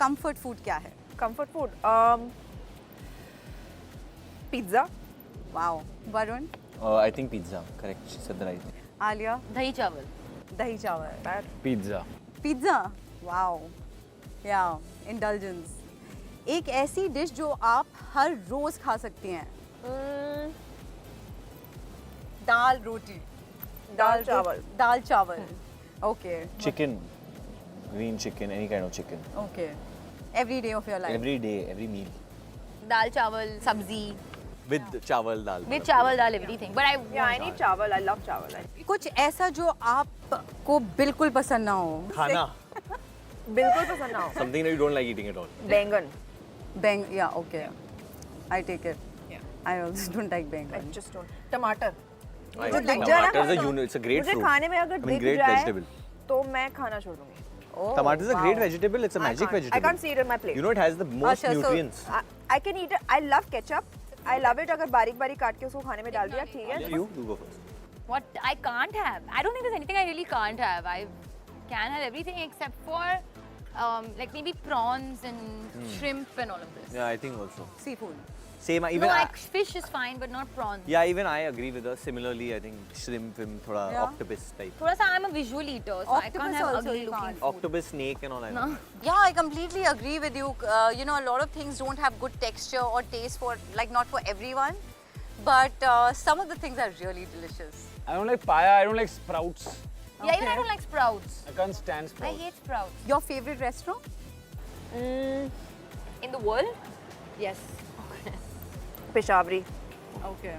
comfort food क्या है? Comfort food. Pizza. Wow. Varun, I think pizza. Correct. She said the right thing. Alia, Dahi chawal. dahi chawal. That. Pizza. Pizza. Wow. Yeah. Indulgence. एक ऐसी dish जो आप हर रोज खा सकती हैं. दाल रोटी. Dal chawal. दाल चावल. Okay. Chicken. Green chicken. Any kind of chicken. Okay. Every day of your life. Every day, every meal. Dal chawal, sabzi. With chawal dal. With chawal dal, everything. But Yeah, I need chawal. I love chawal. कुछ ऐसा जो आपको बिल्कुल पसंद ना हो. Khana. बिल्कुल पसंद ना हो. Something that you don't like eating at all. Bengan. Yeah, okay. I take it. Yeah. I also don't like I bengal. just don't. Tomato. I मुझे think दिख जाए ना tomato is a खाना, unit. It's a great मुझे fruit. खाने में अगर I mean, दिख great जाए vegetable. तो मैं खाना छोड़ूंगी. Oh, Tomato is a great wow. vegetable. It's a magic vegetable. I can't see it in my plate. You know, it has the most Achha, so- nutrients. I can eat it. I love ketchup. I love it. अगर बारीक बारीक काट के उसको खाने में डाल दिया ठीक है. You go first. what I can't have. I don't think there's anything I really can't have. I can have everything except for like maybe prawns and shrimp and all of this. Yeah, I think also. Seafood. Same. No, Even like fish is fine, but not prawns. yeah, even I agree with her. Similarly, I think shrimp and thoda Yeah. octopus type. Thoda sa I'm a visual eater, so I Octopus can't have also ugly you looking can't. food. Octopus, snake, and all. I No. know. Yeah, I completely agree with you. You know, a lot of things don't have good texture or taste for, like, not for everyone. But some of the things are really delicious. I don't like paya. I don't like sprouts. Yeah, even I don't like sprouts. I can't stand I sprouts. hate sprouts. Your favorite restaurant? In the world? Yes. Peshawari. Okay.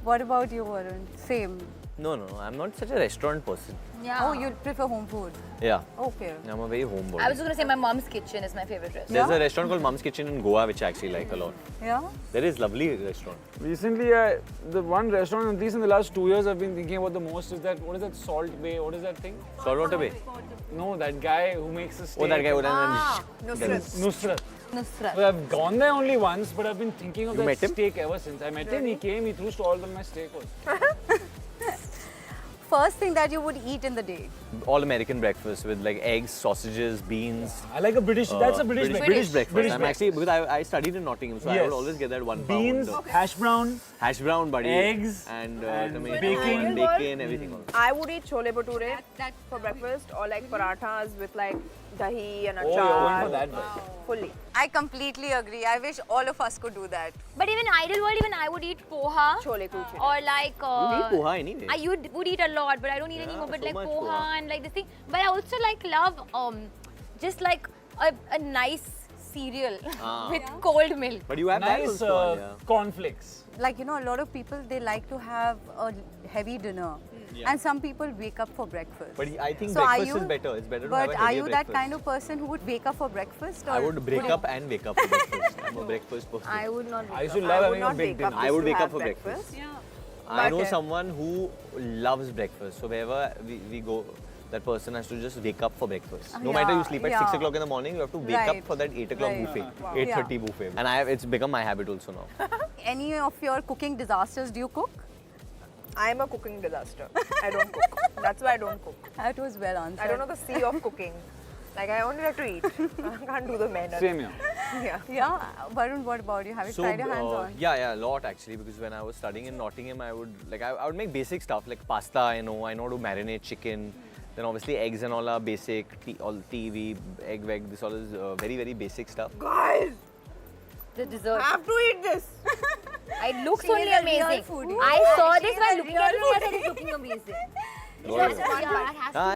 What about you, Varun? Same. No, I'm not such a restaurant person. Yeah. Oh, you prefer home food? Yeah, Okay. I'm a very homeboy. I was just gonna say my mom's kitchen is my favorite restaurant. There's a restaurant called Mum's Kitchen in Goa, which I actually like a lot. Yeah? There is lovely restaurant. Recently, the one restaurant, at least in the last 2 years, I've been thinking about the most is that, what is that, Salt Bay? What is that thing? Saltwater Bay. No, that guy who makes the steak. Oh, that guy. Nusrat. Nusrat. So I've gone there only once, but I've been thinking of You that met him? steak ever since. I met him, he came, he threw stall on my steak also. First thing that you would eat in the day? All American breakfast with like eggs, sausages, beans. I like a British, that's a British breakfast. British breakfast. British I'm actually, because I studied in Nottingham, so I Yes. would always get that 1 Beans, pound. hash brown, Hash brown, buddy. Eggs, And and tomato, bacon. bacon, everything. Also. I would eat chole bhature for breakfast or like parathas with like dahi and Oh, you're going for achar. that one. Fully. I completely agree. I wish all of us could do that. But even ideal world, even I would eat poha. Chole kulche. Or like. You eat poha anyway. I would eat a lot, but I don't eat anymore. But so like much poha, poha. and like this thing. But I also like love just like a nice cereal with cold milk. But you have that Nice also. Yeah. cornflakes. Like, you know, a lot of people, they like to have a heavy dinner. And some people wake up for breakfast. But I think So are breakfast you- is better. It's better to But have a are heavier you breakfast. that kind of person who would wake up for breakfast? Or I would break you- up and wake up for breakfast. I'm a breakfast person. I would not. I used to I love would having a not big wake dinner. up I just would to wake have up for breakfast. Yeah. I know But- someone who loves breakfast. So wherever we go, that person has to just wake up for breakfast. No matter you sleep at 6 o'clock in the morning, you have to wake up Right. for that 8 o'clock Right. buffet, Wow. 8:30 buffet. And it's become my habit also now. Any of your cooking disasters, do you cook? I am a cooking disaster. I don't cook. That's why I don't cook. That was well answered. I don't know the sea of cooking. Like I only like to eat. I can't do the menu. Same here. Yeah. Yeah, Varun, what about you? Have you tried your hands on? yeah, a lot actually. Because when I was studying in Nottingham, I would make basic stuff like pasta. I know how to marinate chicken. Then obviously eggs and all are basic. All TV, egg, veg. This all is very very basic stuff. Guys, The dessert. I have to eat this. It looks She is only a real amazing. foodie. I saw She this is while a looking real at it. I said it's looking amazing. Wow. Yeah, it has to